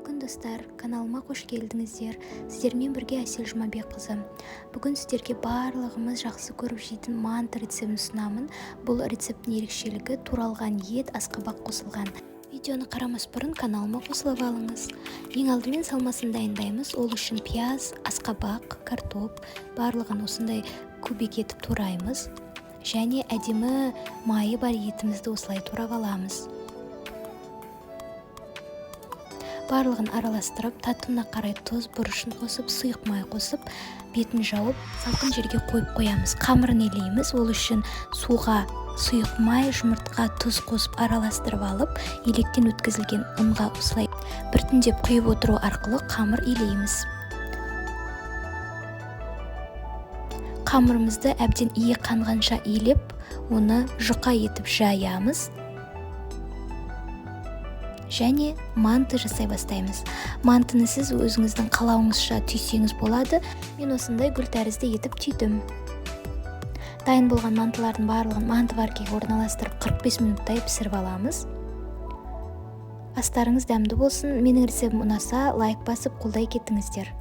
Бүгін достар, каналыма қош келдіңіздер. Сіздермен бірге Әсел Жұмабекқызы. Бүгін сіздерге барлығымыз жақсы көріп жейтін манты рецептін ұсынамын. Бұл рецепттің ерекшелігі туралған ет, асқабақ қосылған. Видеоны қарамас бұрын каналыма қосылып алыңыз. Ең алдымен салмасын дайындаймыз. Ол үшін пияз, асқабақ, картоп барлығын осындай кубик етіп тураймыз. Және әдемі майы бар етімізді осылай турап аламыз. Барлығын араластырып, татуына қарай тұз, бұрышын қосып, сұйық май қосып, бетін жауып, салқын жерге қойып қоямыз. Қамырын илейміз. Ол үшін суға сұйық май, жұмыртқа, тұз қосып араластырып алып, електен өткізілген ұнға осылай біртіндеп құйып отыру арқылы қамыр илейміз. Қамырымызды әбден ие қанғанша илеп, оны жұқа етіп жаямыз. Және манты жасай бастаймыз. Мантыны сіз өзіңіздің қалауыңызша түйсеңіз болады. Мен осындай гүл тәрізді етіп түйдім. Дайын болған мантылардың барлығын манты варкеге орналастырып 45 минуттай пісіріп аламыз. Астарыңыз дәмді болсын. Менің рецептім ұнаса, лайк басып қолдай кетіңіздер.